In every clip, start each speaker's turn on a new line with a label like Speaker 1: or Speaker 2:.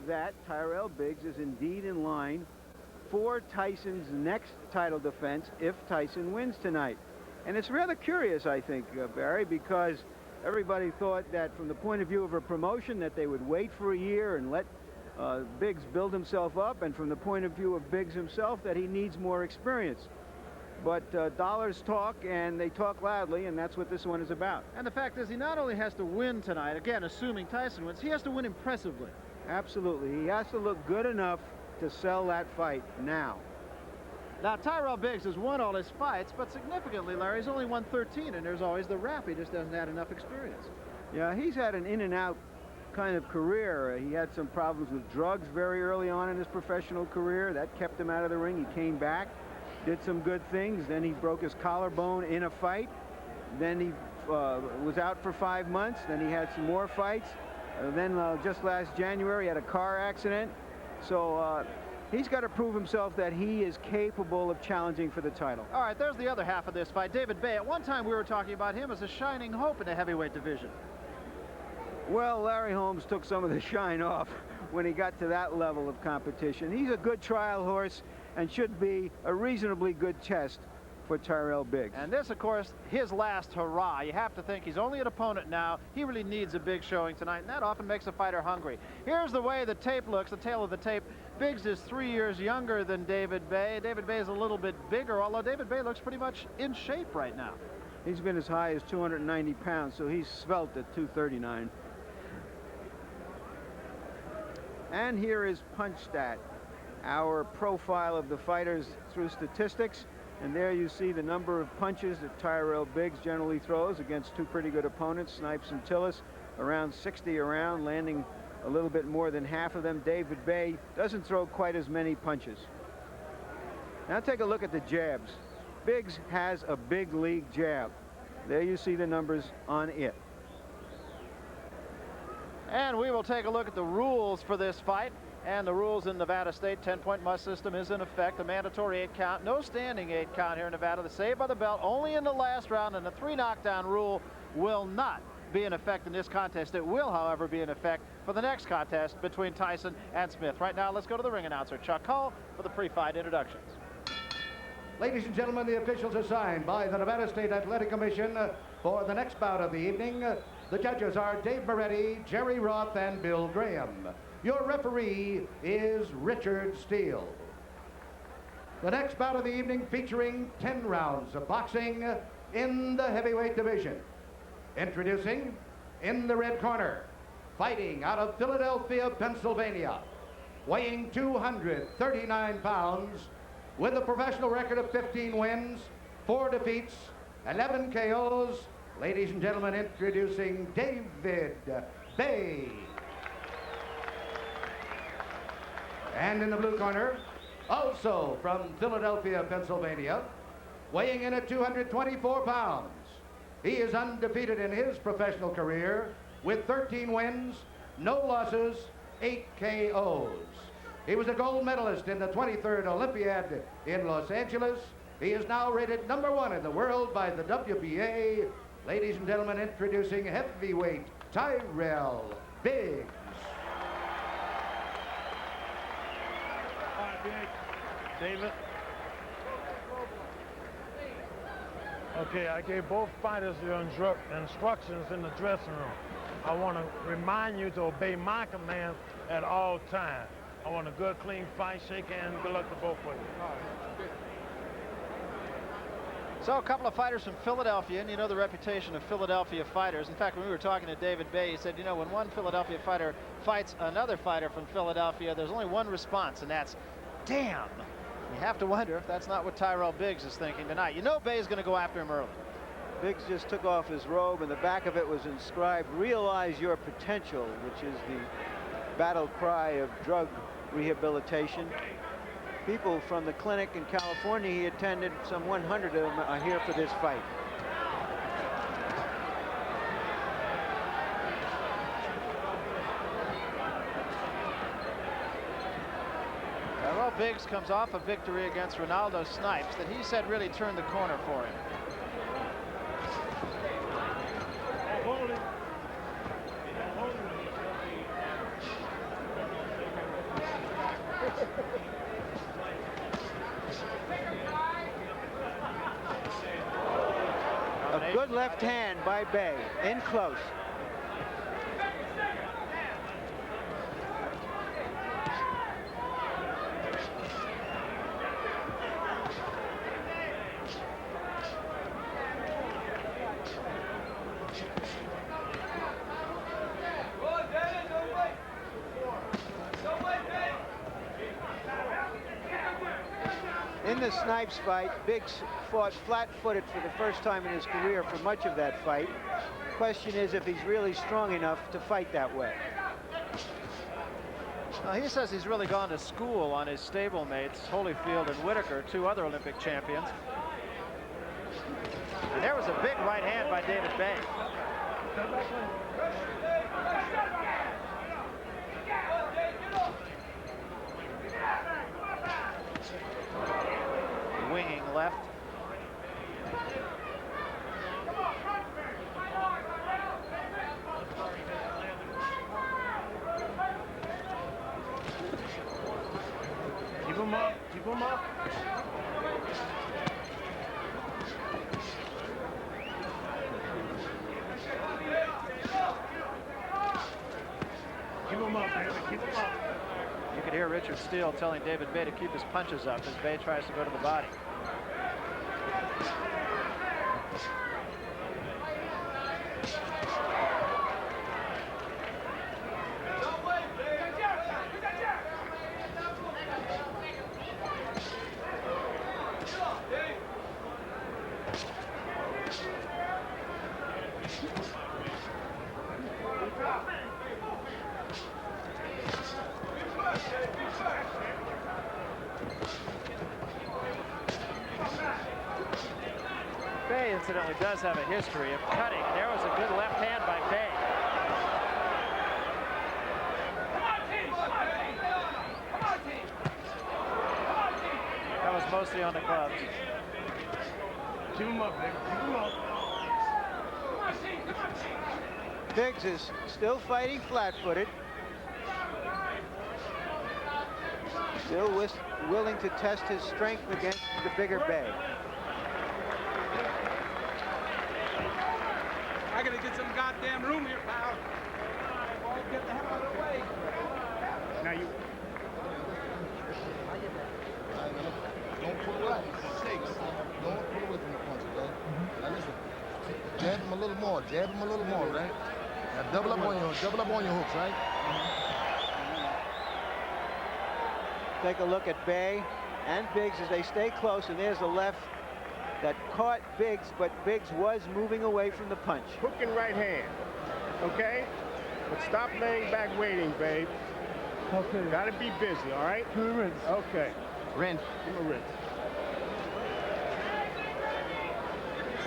Speaker 1: that Tyrell Biggs is indeed in line for Tyson's next title defense if Tyson wins tonight. And it's rather curious, I think, Barry, because everybody thought that from the point of view of a promotion that they would wait for a year and let Biggs build himself up, and from the point of view of Biggs himself that he needs more experience. But dollars talk, and they talk loudly, and that's what this one is about.
Speaker 2: And the fact is, he not only has to win tonight, again, assuming Tyson wins, he has to win impressively.
Speaker 1: Absolutely. He has to look good enough to sell that fight now.
Speaker 2: Now, Tyrell Biggs has won all his fights, but significantly, Larry, he's only won 13, and there's always the rap. He just doesn't have enough experience.
Speaker 1: Yeah, he's had an in-and-out kind of career. He had some problems with drugs very early on in his professional career. That kept him out of the ring. He came back, did some good things. Then he broke his collarbone in a fight. Then he was out for 5 months. Then he had some more fights. Then just last January, he had a car accident. So he's got to prove himself that he is capable of challenging for the title.
Speaker 2: All right, there's the other half of this fight. David Bay, at one time we were talking about him as a shining hope in the heavyweight division.
Speaker 1: Well, Larry Holmes took some of the shine off when he got to that level of competition. He's a good trial horse and should be a reasonably good test for Tyrell Biggs.
Speaker 2: And this, of course, his last hurrah. You have to think he's only an opponent now. He really needs a big showing tonight, and that often makes a fighter hungry. Here's the way the tape looks, the tail of the tape. Biggs is 3 years younger than David Bay. David Bay is a little bit bigger, although David Bay looks pretty much in shape right now.
Speaker 1: He's been as high as 290 pounds, so he's svelte at 239. And here is Punch Stat, our profile of the fighters through statistics. And there you see the number of punches that Tyrell Biggs generally throws against two pretty good opponents, Snipes and Tillis, around 60 a round, landing a little bit more than half of them. David Bay doesn't throw quite as many punches. Now take a look at the jabs. Biggs has a big league jab. There you see the numbers on it.
Speaker 2: And we will take a look at the rules for this fight. And the rules in Nevada State, 10-point must system is in effect. The mandatory 8 count, no standing 8 count here in Nevada. The save by the belt only in the last round, and the 3 knockdown rule will not be in effect in this contest. It will, however, be in effect for the next contest between Tyson and Smith. Right now, let's go to the ring announcer, Chuck Hull, for the pre-fight introductions.
Speaker 3: Ladies and gentlemen, the officials assigned by the Nevada State Athletic Commission for the next bout of the evening. The judges are Dave Moretti, Jerry Roth, and Bill Graham. Your referee is Richard Steele. The next bout of the evening featuring 10 rounds of boxing in the heavyweight division. Introducing, in the red corner, fighting out of Philadelphia, Pennsylvania, weighing 239 pounds, with a professional record of 15 wins, 4 defeats, 11 KOs. Ladies and gentlemen, introducing David Bay. And in the blue corner, also from Philadelphia, Pennsylvania, weighing in at 224 pounds. He is undefeated in his professional career with 13 wins, no losses, 8 KOs. He was a gold medalist in the 23rd Olympiad in Los Angeles. He is now rated #1 in the world by the WBA. Ladies and gentlemen, introducing heavyweight Tyrell Biggs.
Speaker 4: David. Okay, I gave both fighters the instructions in the dressing room. I want to remind you to obey my command at all times. I want a good, clean fight. Shake hands. Good luck to both of you.
Speaker 2: So a couple of fighters from Philadelphia, and you know the reputation of Philadelphia fighters. In fact, when we were talking to David Bay, he said, you know, when one Philadelphia fighter fights another fighter from Philadelphia, there's only one response, and that's, damn. You have to wonder if that's not what Tyrell Biggs is thinking tonight. You know Bay's going to go after him early.
Speaker 1: Biggs just took off his robe, and the back of it was inscribed, "Realize your potential," which is the battle cry of drug rehabilitation. People from the clinic in California he attended, some 100 of them are here for this fight.
Speaker 2: Tyrell Biggs comes off a victory against Ronaldo Snipes that he said really turned the corner for him.
Speaker 1: A good left hand by Bay, in close. In the Snipes fight, Biggs fought flat-footed for the first time in his career for much of that fight. Question is if he's really strong enough to fight that way.
Speaker 2: He says he's really gone to school on his stablemates, Holyfield and Whitaker, 2 other Olympic champions. And there was a big right hand by David Bay. Winging left.
Speaker 4: Keep him up, keep him up. Keep him up, baby, keep him up.
Speaker 2: You could hear Richard Steele telling David Bay to keep his punches up as Bay tries to go to the body. Bay, incidentally, does have a history of cutting. There was a good left hand by Bay. That was mostly on the gloves.
Speaker 4: Keep him up, baby, keep him up.
Speaker 1: Biggs is still fighting flat-footed. Still willing to test his strength against the bigger Bay.
Speaker 5: I gotta get some goddamn room here, pal. Get the hell out of the way.
Speaker 4: Now you.
Speaker 6: Don't pull away. Don't pull away from the punch, okay? Now listen. Jab him a little more. Jab him a little more, right? Now double up on your hooks, right?
Speaker 1: Take a look at Bay and Biggs as they stay close, and there's a left that caught Biggs, but Biggs was moving away from the punch.
Speaker 4: Hook and right hand, okay? But stop laying back waiting, babe. Okay. Gotta be busy, all right? Rinse. Okay.
Speaker 2: Rinse.
Speaker 4: Give him a rinse.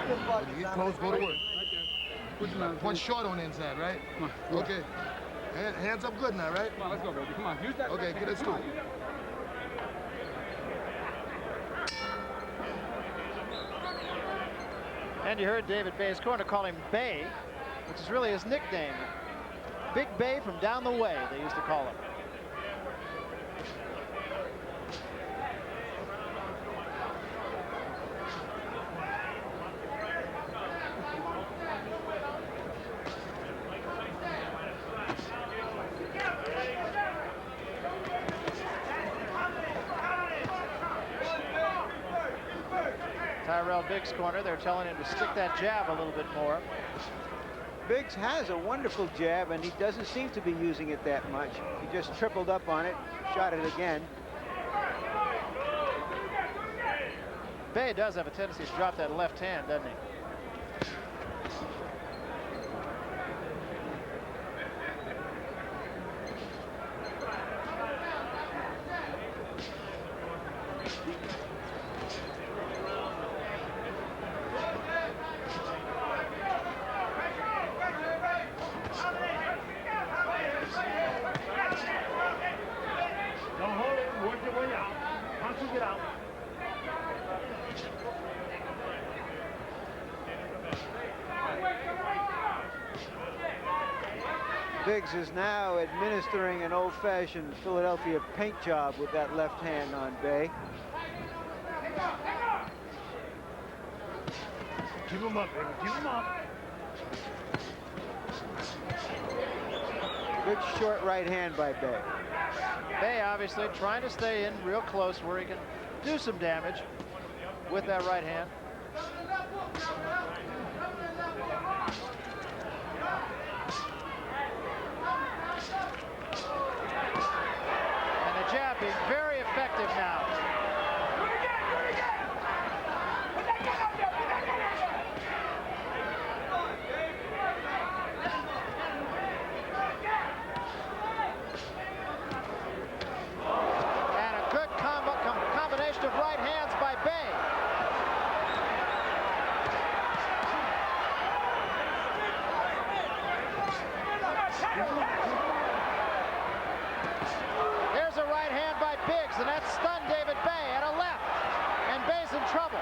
Speaker 6: When you get close, go to work. Punch short on the inside, right? Okay. Hands up good now, right?
Speaker 5: Come on, let's go, baby. Come on, use that.
Speaker 6: Okay, get it through.
Speaker 2: And you heard David Bay's corner call him Bay, which is really his nickname. Big Bay from down the way, they used to call him. Tyrell Biggs' corner, they're telling him to stick that jab a little bit more.
Speaker 1: Biggs has a wonderful jab, and he doesn't seem to be using it that much. He just tripled up on it, shot it again.
Speaker 2: Bay does have a tendency to drop that left hand, doesn't he?
Speaker 1: Biggs is now administering an old-fashioned Philadelphia paint job with that left hand on Bay.
Speaker 4: Keep him up, baby. Keep him up.
Speaker 1: Good short right hand by Bay.
Speaker 2: Bay obviously trying to stay in real close where he can do some damage with that right hand. And the jab being very effective now. Of right hands by Bay. There's a right hand by Biggs, and that stunned David Bay at a left, and Bay's in trouble.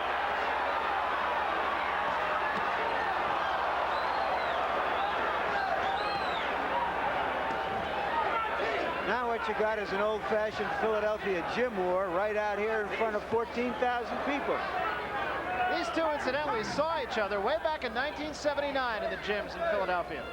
Speaker 1: Now what you got is an old-fashioned Philadelphia gym war right out here in front of 14,000 people.
Speaker 2: These two incidentally saw each other way back in 1979 in the gyms in Philadelphia.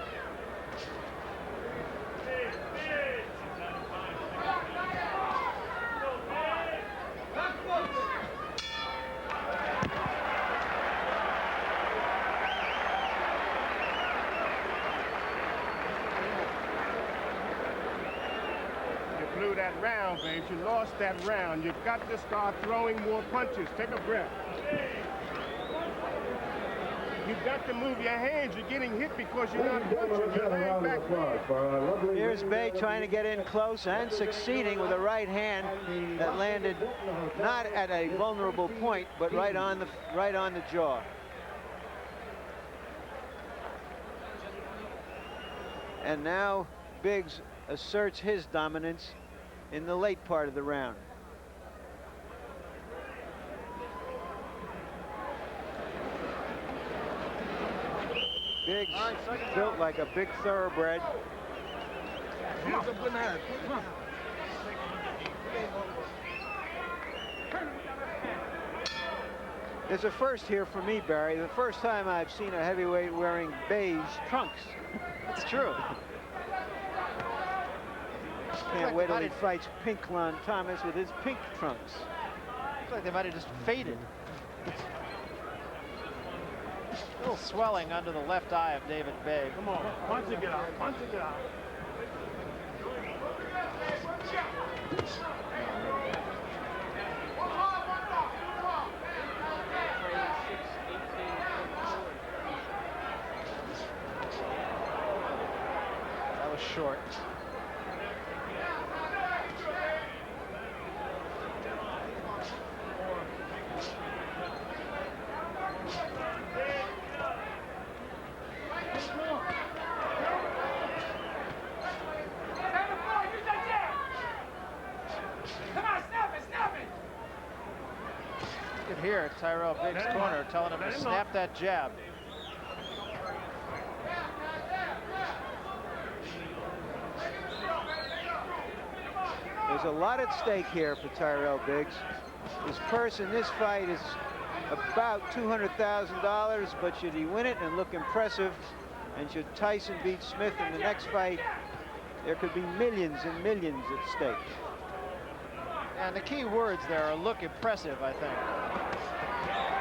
Speaker 7: That round, Babe. You lost that round. You've got to start throwing more punches. Take a breath. You've got to move your hands. You're getting hit because you're not punching. You're laying back there.
Speaker 1: Here's Bay trying to get in close and succeeding with a right hand that landed not at a vulnerable point, but right on the jaw. And now Biggs asserts his dominance in the late part of the round. Biggs built like a big thoroughbred. There's a first here for me, Barry. The first time I've seen a heavyweight wearing beige trunks.
Speaker 2: It's true.
Speaker 1: Can't wait till he fights Pinklon Thomas with his pink trunks.
Speaker 2: Looks like they might have just faded. A little swelling under the left eye of David Bay.
Speaker 4: Come on, punch it, get out. Punch it, get out.
Speaker 2: That was short. Here at Tyrell Biggs' corner telling him to snap that jab.
Speaker 1: There's a lot at stake here for Tyrell Biggs. His purse in this fight is about $200,000, but should he win it and look impressive, and should Tyson beat Smith in the next fight, there could be millions and millions at stake.
Speaker 2: And the key words there are look impressive, I think.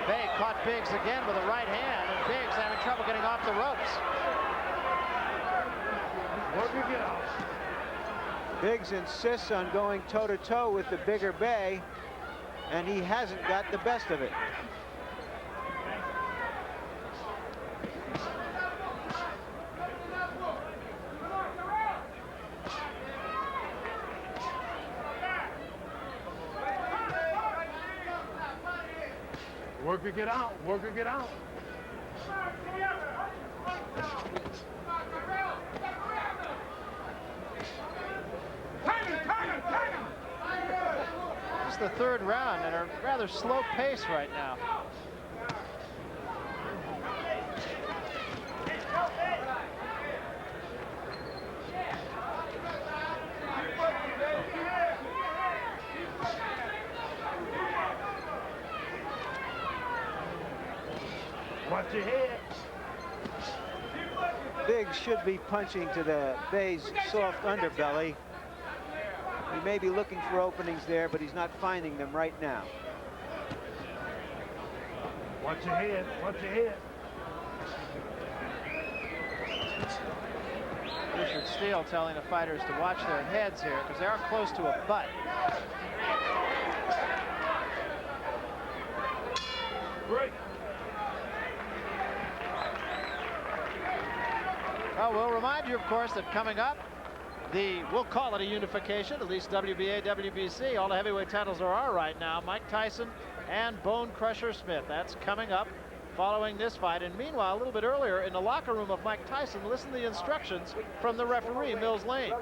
Speaker 2: Bay caught Biggs again with a right hand, and Biggs having trouble getting off the ropes.
Speaker 1: Biggs insists on going toe-to-toe with the bigger Bay, and he hasn't got the best of it.
Speaker 4: Work to get out. Work to get out.
Speaker 2: It's the third round at a rather slow pace right now.
Speaker 4: Watch your head.
Speaker 1: Biggs should be punching to the Bay's soft underbelly. He may be looking for openings there, but he's not finding them right now.
Speaker 4: Watch your head. Watch your head.
Speaker 2: Richard Steele telling the fighters to watch their heads here because they are close to a butt.
Speaker 4: Break.
Speaker 2: Well, we'll remind you, of course, that coming up, we'll call it a unification, at least WBA, WBC. All the heavyweight titles there are right now. Mike Tyson and Bone Crusher Smith. That's coming up following this fight. And meanwhile, a little bit earlier in the locker room of Mike Tyson, listen to the instructions from the referee, Mills Lane.
Speaker 8: So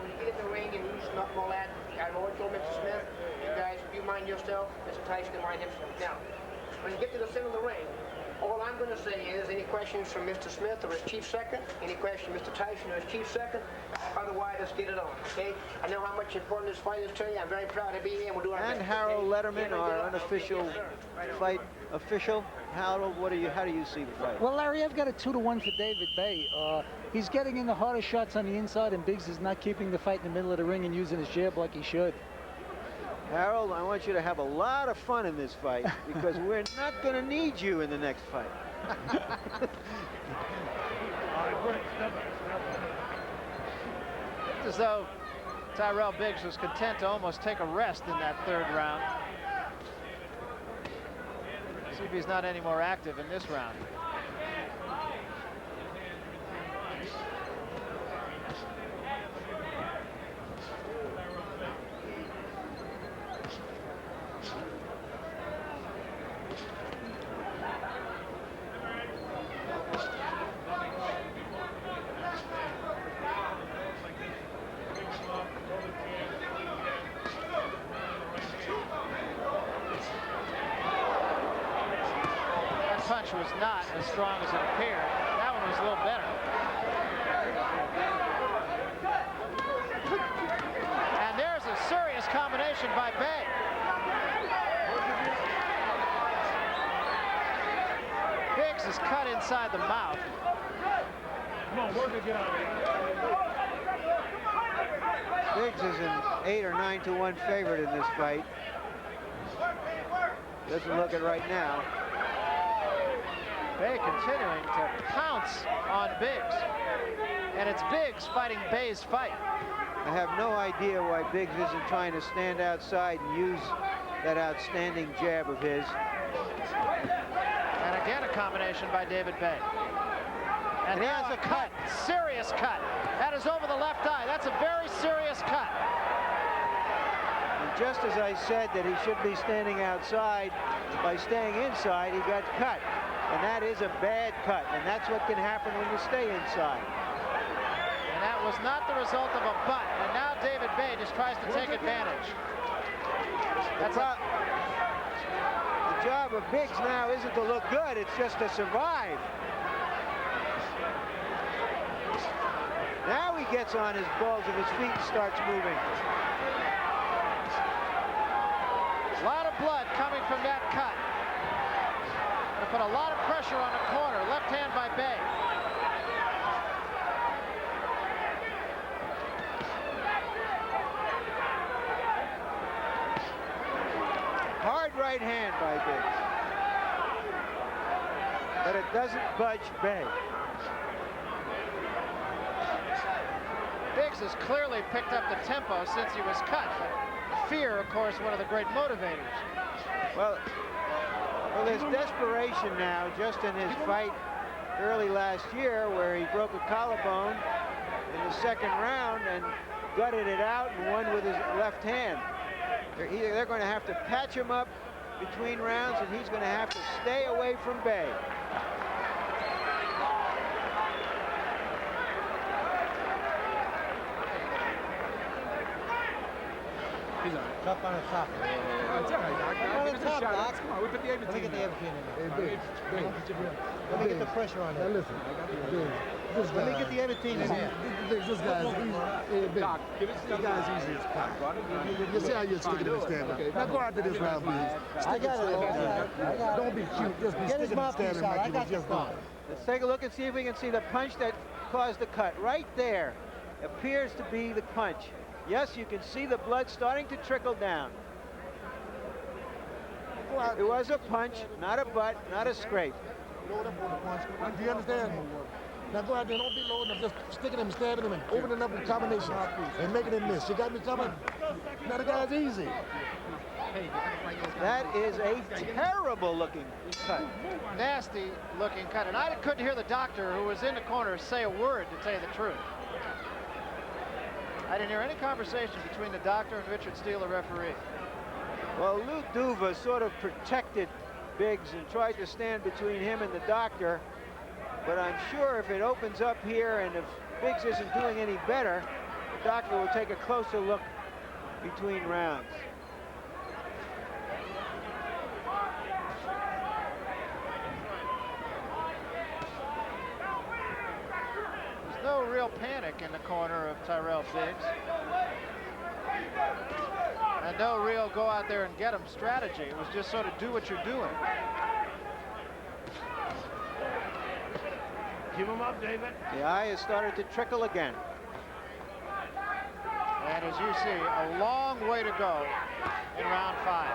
Speaker 8: you get in the ring and loosen up and all that. I've always told Mr. Smith, you guys, if you mind yourself, Mr. Tyson can mind himself. Now, when you get to the center of the ring, all I'm going to say is any questions from Mr. Smith or his chief second, any question Mr. Tyson or his chief second, otherwise let's get it on, okay? I know how much important this fight is to you. I'm very proud to be here and we'll do our best.
Speaker 1: And Harold
Speaker 8: okay?
Speaker 1: Letterman, our unofficial fight official. Harold, how do you see the fight?
Speaker 9: Well, Larry, I've got a 2-1 for David Bay. He's getting in the harder shots on the inside, and Biggs is not keeping the fight in the middle of the ring and using his jab like he should.
Speaker 1: Harold, I want you to have a lot of fun in this fight because we're not going to need you in the next fight.
Speaker 2: It's as though Tyrell Biggs was content to almost take a rest in that third round. See if he's not any more active in this round. Punch was not as strong as it appeared. That one was a little better. And there's a serious combination by Bay. Biggs is cut inside the mouth.
Speaker 4: Come on, work it, get out of
Speaker 1: Biggs is an 8 or 9-1 favorite in this fight. Doesn't look it right now.
Speaker 2: Bay continuing to pounce on Biggs. And it's Biggs fighting Bay's fight.
Speaker 1: I have no idea why Biggs isn't trying to stand outside and use that outstanding jab of his.
Speaker 2: And again, a combination by David Bay. And he has a cut, serious cut. That is over the left eye. That's a very serious cut.
Speaker 1: And just as I said that he should be standing outside, by staying inside, he got cut. And that is a bad cut, and that's what can happen when you stay inside.
Speaker 2: And that was not the result of a butt. And now David Bay just tries to take advantage. That's
Speaker 1: the job of Biggs now isn't to look good, it's just to survive. Now he gets on his balls of his feet and starts moving.
Speaker 2: A lot of blood coming from that cut. Gonna put a lot of pressure on the corner. Left hand by Bay.
Speaker 1: Hard right hand by Biggs. But it doesn't budge Bay.
Speaker 2: Biggs has clearly picked up the tempo since he was cut. But fear, of course, one of the great motivators.
Speaker 1: Well, there's desperation now just in his fight early last year where he broke a collarbone in the second round and gutted it out and won with his left hand. They're going to have to patch him up between rounds, and he's going to have to stay away from Bay.
Speaker 5: He's all right.
Speaker 9: Tough on the top.
Speaker 5: It's all right, Doc.
Speaker 9: Come on,
Speaker 5: Give us a
Speaker 9: top,
Speaker 5: shot.
Speaker 9: Doc.
Speaker 5: Come on, we put the
Speaker 9: Let me
Speaker 5: everything
Speaker 9: get the
Speaker 5: in.
Speaker 9: everything in there.
Speaker 5: Hey, Biggs, Biggs.
Speaker 9: Let me get the pressure on
Speaker 5: Now
Speaker 9: it.
Speaker 5: listen, Biggs.
Speaker 6: This
Speaker 3: Let me
Speaker 6: guy-
Speaker 3: get the 18 in here.
Speaker 6: This guy's easy.
Speaker 5: Doc, give it to
Speaker 6: This guy's easy as pie. You see how you're sticking and standing. Now go out to this round, please.
Speaker 9: I got it. I got it.
Speaker 6: Don't be cute. Just be
Speaker 9: Get his
Speaker 6: sticking and
Speaker 9: mouthpiece
Speaker 6: standing
Speaker 9: out.
Speaker 6: like
Speaker 9: I
Speaker 6: you
Speaker 9: got
Speaker 6: was
Speaker 9: the
Speaker 6: just
Speaker 9: gun.
Speaker 6: doing.
Speaker 1: Let's take a look and see if we can see the punch that caused the cut. Right there appears to be the punch. Yes, you can see the blood starting to trickle down. It was a punch, not a butt, not a scrape.
Speaker 6: Load up on the punch. Do you understand? Now go out there, don't be loading up, just sticking him, stabbing him, and opening up the combinations and making him miss. You got me coming? Now the guy's easy.
Speaker 1: That is a terrible looking cut.
Speaker 2: Nasty looking cut. And I couldn't hear the doctor who was in the corner say a word, to tell you the truth. I didn't hear any conversation between the doctor and Richard Steele, the referee.
Speaker 1: Well, Lou Duva sort of protected Biggs and tried to stand between him and the doctor. But I'm sure if it opens up here and if Biggs isn't doing any better, the doctor will take a closer look between rounds.
Speaker 2: There's no real panic in the corner of Tyrell Biggs. And no real go out there and get him strategy. It was just sort of do what you're doing.
Speaker 4: Keep him up, David.
Speaker 1: The eye has started to trickle again.
Speaker 2: And as you see, a long way to go in round 5.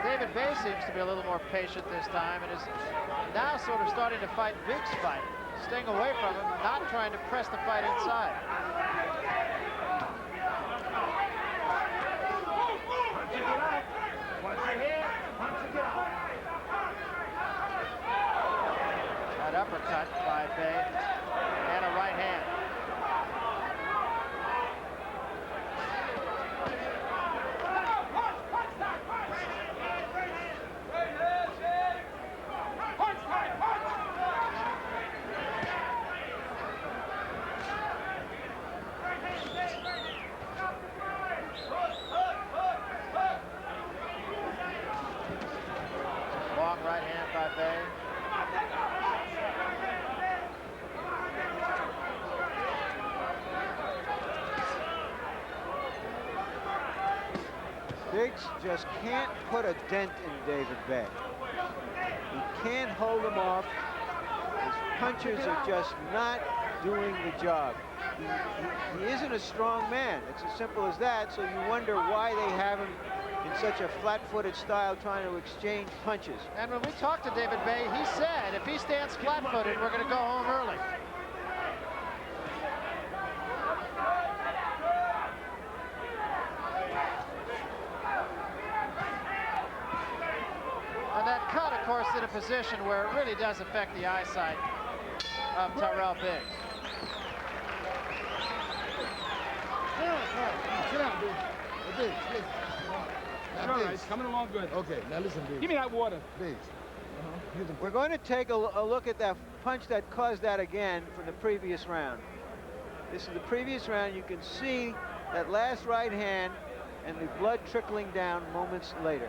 Speaker 2: David Bay seems to be a little more patient this time and is now sort of starting to fight Biggs' fight, staying away from him, not trying to press the fight inside. That uppercut by Bay and a right hand. Long right hand by Bay.
Speaker 1: Biggs just can't put a dent in David Bay. He can't hold him off. His punches are just not doing the job. He isn't a strong man. It's as simple as that. So you wonder why they have him in such a flat-footed style trying to exchange punches.
Speaker 2: And when we talked to David Bay, he said if he stands flat-footed, we're going to go home early. And that cut, of course, in a position where it really does affect the eyesight of Tyrell Biggs.
Speaker 6: Sit down, dude. Hey, Biggs, listen. Now,
Speaker 5: All right,
Speaker 6: Biggs.
Speaker 5: it's coming along good.
Speaker 6: Okay, now listen, Biggs.
Speaker 5: Give me that water.
Speaker 6: Biggs.
Speaker 1: We're going to take a look at that punch that caused that again from the previous round. This is the previous round. You can see that last right hand and the blood trickling down moments later.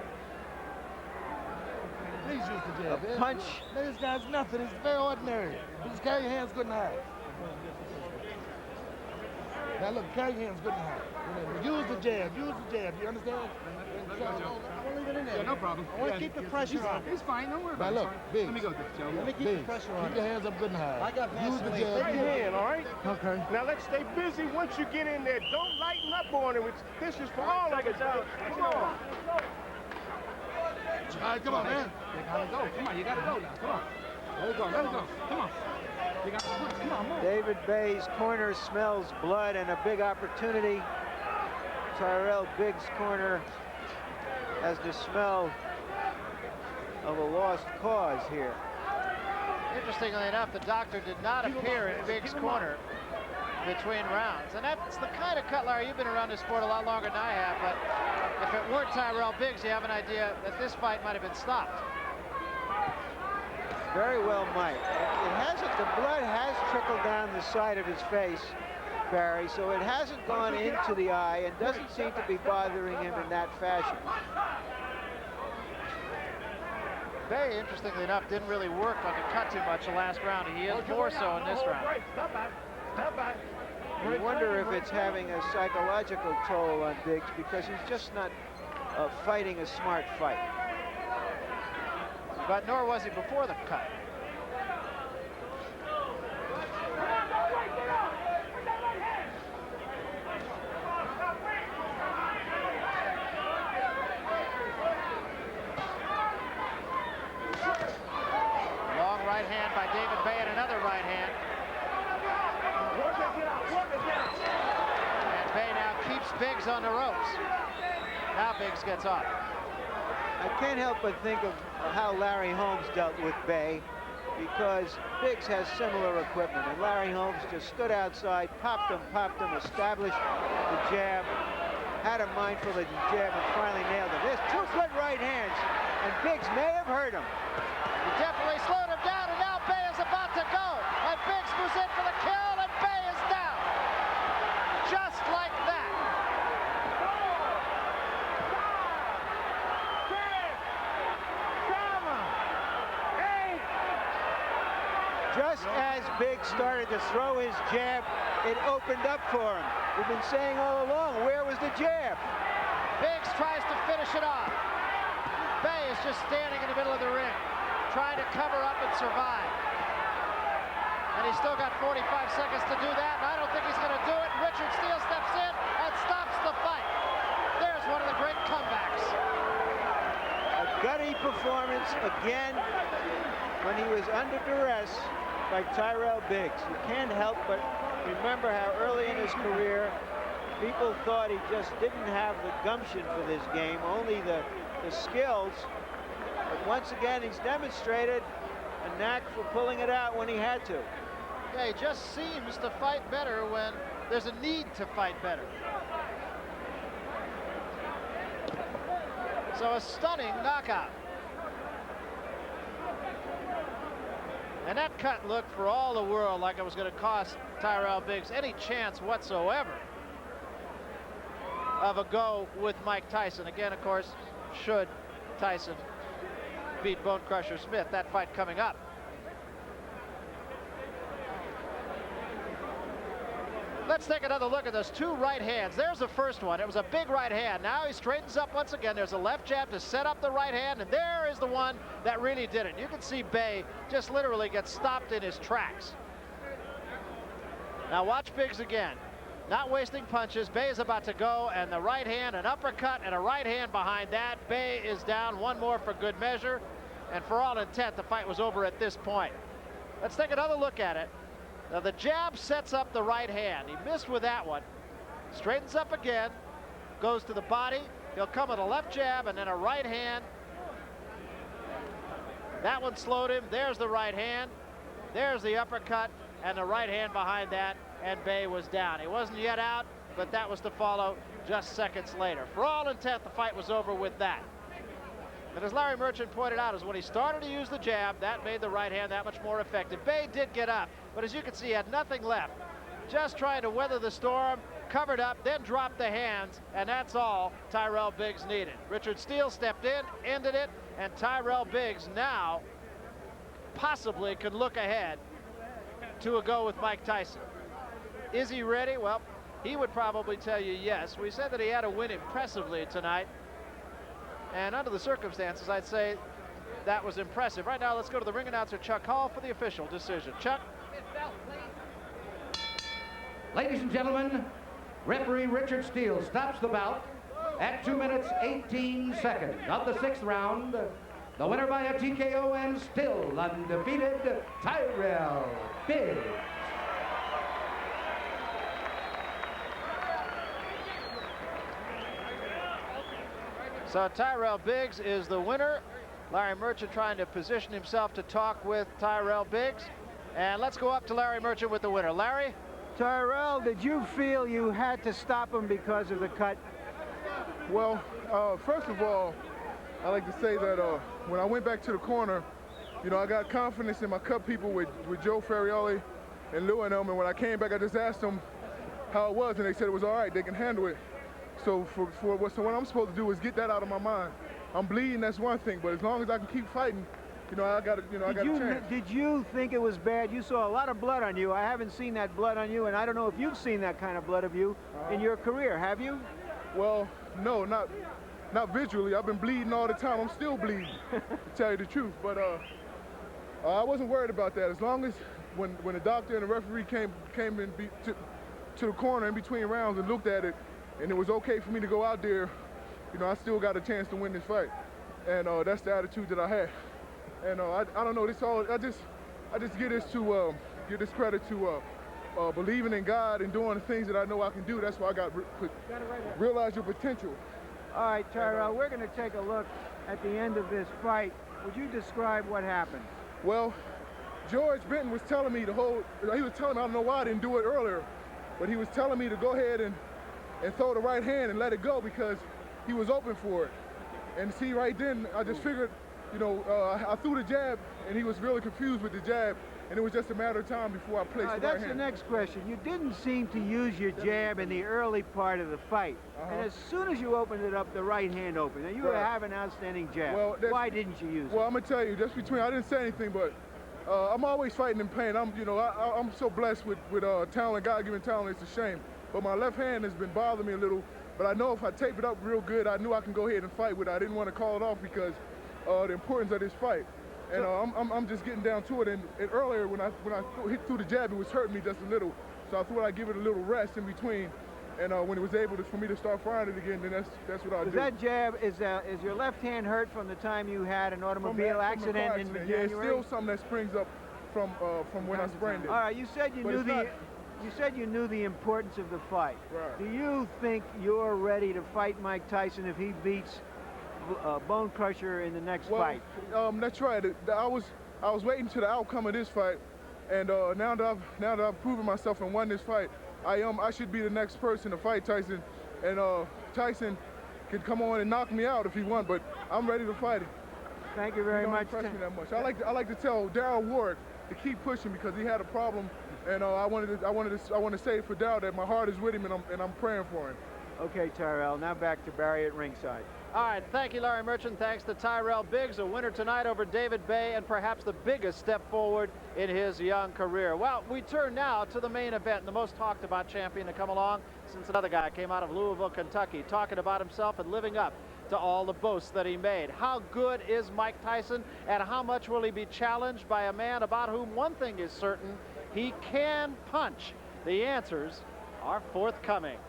Speaker 6: Please use the jab.
Speaker 1: A punch.
Speaker 6: Man, this guy's nothing. It's very ordinary. Just carry your hands good and high. Now look, carry your hands good and high. Use the jab. Use the jab. You understand?
Speaker 5: I'll leave it in there. Yeah, no problem.
Speaker 9: I want to keep the pressure on.
Speaker 5: He's fine. Don't worry
Speaker 6: Now
Speaker 5: about
Speaker 6: look,
Speaker 5: it.
Speaker 6: Biggs.
Speaker 5: Let me go, Joe.
Speaker 9: Let me keep
Speaker 6: Biggs,
Speaker 9: the pressure on.
Speaker 6: keep your hands up good and high.
Speaker 9: I got
Speaker 6: Use the
Speaker 9: Vaseline.
Speaker 6: jab.
Speaker 7: Take your hand, all right?
Speaker 6: Okay.
Speaker 7: Now let's stay busy once you get in there. Don't lighten up on him. This is for all of us. Come on.
Speaker 6: All right, come on, man.
Speaker 5: You gotta go. Come on, you gotta go now. Come on. Let it go. Let it go. Come on. You gotta come on, move.
Speaker 1: David Bay's corner smells blood and a big opportunity. Tyrell Biggs' corner has the smell of a lost cause here.
Speaker 2: Interestingly enough, the doctor did not appear in Biggs' corner between rounds. And that's the kind of cut, Larry, you've been around this sport a lot longer than I have, but if it weren't Tyrell Biggs, you have an idea that this fight might have been stopped.
Speaker 1: Very well might. It hasn't, the blood has trickled down the side of his face, Barry, so it hasn't gone into the eye and doesn't seem to be bothering him in that fashion.
Speaker 2: Bay, interestingly enough, didn't really work on the cut too much the last round. He is more so in this round.
Speaker 4: Step back. Step back.
Speaker 1: You wonder if it's having a psychological toll on Biggs because he's just not fighting a smart fight.
Speaker 2: But nor was he before the cut. Long right hand by David Bay and another right hand. And Bay now keeps Biggs on the ropes. Now Biggs gets off.
Speaker 1: I can't help but think of how Larry Holmes dealt with Bay because Biggs has similar equipment, and Larry Holmes just stood outside, popped him, established the jab, had a mindful of the jab, and finally nailed him. There's two good right hands, and Biggs may have hurt him.
Speaker 2: He definitely slowed him down, and now Bay is about to go. And Biggs goes in for the kill, and Bay is down. Just like that.
Speaker 1: Just as Biggs started to throw his jab, it opened up for him. We've been saying all along, where was the jab?
Speaker 2: Biggs tries to finish it off. Bay is just standing in the middle of the ring, trying to cover up and survive. And he's still got 45 seconds to do that, and I don't think he's going to do it. Richard Steele steps in and stops the fight. There's one of the great comebacks.
Speaker 1: A gutty performance again when he was under duress by Tyrell Biggs. You can't help but remember how early in his career people thought he just didn't have the gumption for this game, only the skills. But once again, he's demonstrated a knack for pulling it out when he had to.
Speaker 2: Yeah, he just seems to fight better when there's a need to fight better. So a stunning knockout. And that cut looked for all the world like it was going to cost Tyrell Biggs any chance whatsoever of a go with Mike Tyson. Again, of course, should Tyson beat Bone Crusher Smith, that fight coming up. Let's take another look at those two right hands. There's the first one. It was a big right hand. Now he straightens up once again. There's a left jab to set up the right hand, and there is the one that really did it. You can see Bay just literally get stopped in his tracks. Now watch Biggs again. Not wasting punches. Bay is about to go, and the right hand, an uppercut, and a right hand behind that. Bay is down. One more for good measure. And for all intent, the fight was over at this point. Let's take another look at it. Now the jab sets up the right hand. He missed with that one. Straightens up again. Goes to the body. He'll come with a left jab and then a right hand. That one slowed him. There's the right hand. There's the uppercut and the right hand behind that. And Bay was down. He wasn't yet out, but that was to follow just seconds later. For all intent, the fight was over with that. And as Larry Merchant pointed out, is when he started to use the jab, that made the right hand that much more effective. Bay did get up, but as you can see, he had nothing left. Just trying to weather the storm, covered up, then dropped the hands, and that's all Tyrell Biggs needed. Richard Steele stepped in, ended it, and Tyrell Biggs now possibly could look ahead to a go with Mike Tyson. Is he ready? Well, he would probably tell you yes. We said that he had to win impressively tonight. And under the circumstances, I'd say that was impressive. Right now, let's go to the ring announcer, Chuck Hall, for the official decision. Chuck?
Speaker 3: Ladies and gentlemen, referee Richard Steele stops the bout at 2 minutes 18 seconds of the 6th round. The winner by a TKO and still undefeated, Tyrell Biggs.
Speaker 2: So Tyrell Biggs is the winner. Larry Merchant trying to position himself to talk with Tyrell Biggs. And let's go up to Larry Merchant with the winner. Larry,
Speaker 1: Tyrell, did you feel you had to stop him because of the cut?
Speaker 10: Well, first of all, I like to say that when I went back to the corner, you know, I got confidence in my cut people with Joe Ferrioli and Lou and them, and when I came back, I just asked them how it was, and they said it was all right, they can handle it. So what I'm supposed to do is get that out of my mind. I'm bleeding, that's one thing, but as long as I can keep fighting, you know, I got a chance.
Speaker 1: Did you think it was bad? You saw a lot of blood on you. I haven't seen that blood on you, and I don't know if you've seen that kind of blood of you in your career. Have you?
Speaker 10: Well, no, not visually. I've been bleeding all the time. I'm still bleeding, to tell you the truth. But I wasn't worried about that. As long as when the doctor and the referee came in to the corner in between rounds and looked at it, and it was okay for me to go out there, you know, I still got a chance to win this fight. And that's the attitude that I had. And I don't know, I just give this credit to believing in God and doing the things that I know I can do. That's why I got realize your potential.
Speaker 1: All right, Tyrell, we're going to take a look at the end of this fight. Would you describe what happened?
Speaker 10: Well, George Benton was telling me he was telling me, I don't know why I didn't do it earlier, but he was telling me to go ahead and throw the right hand and let it go because he was open for it. And see, right then, I just figured, you know, I threw the jab, and he was really confused with the jab, and it was just a matter of time before I placed the right hand.
Speaker 1: That's the next question. You didn't seem to use your jab in the early part of the fight. And as soon as you opened it up, the right hand opened. And you have an outstanding jab.
Speaker 10: Well,
Speaker 1: why didn't you use it?
Speaker 10: Well, I'm going to tell you, just between, I didn't say anything, but I'm always fighting in pain. I'm so blessed with talent, God-given talent, it's a shame. But my left hand has been bothering me a little, but I know if I tape it up real good, I knew I can go ahead and fight with it. I didn't want to call it off because the importance of this fight. And I'm just getting down to it. And earlier when I hit through the jab, it was hurting me just a little. So I thought I'd give it a little rest in between. And when it was able for me to start firing it again, then that's what I'll do.
Speaker 1: That jab, is your left hand hurt from the time you had an automobile accident in January?
Speaker 10: Yeah, it's still something that springs up from when I sprained it.
Speaker 1: All right, you said you knew the importance of the fight.
Speaker 10: Right.
Speaker 1: Do you think you're ready to fight Mike Tyson if he beats Bone Crusher in the next fight?
Speaker 10: That's right. I was waiting to the outcome of this fight, and now that I've proven myself and won this fight, I should be the next person to fight Tyson, and Tyson could come on and knock me out if he won, but I'm ready to fight him.
Speaker 1: Thank you very much.
Speaker 10: Don't impress me that much. I like to tell Darryl Ward to keep pushing because he had a problem, and I want to say for Darryl that my heart is with him and I'm praying for him.
Speaker 1: Okay, Tyrell. Now back to Barry at ringside.
Speaker 2: All right, thank you, Larry Merchant. Thanks to Tyrell Biggs, a winner tonight over David Bay, and perhaps the biggest step forward in his young career. Well, we turn now to the main event, and the most talked about champion to come along since another guy came out of Louisville, Kentucky, talking about himself and living up to all the boasts that he made. How good is Mike Tyson, and how much will he be challenged by a man about whom one thing is certain: he can punch? The answers are forthcoming.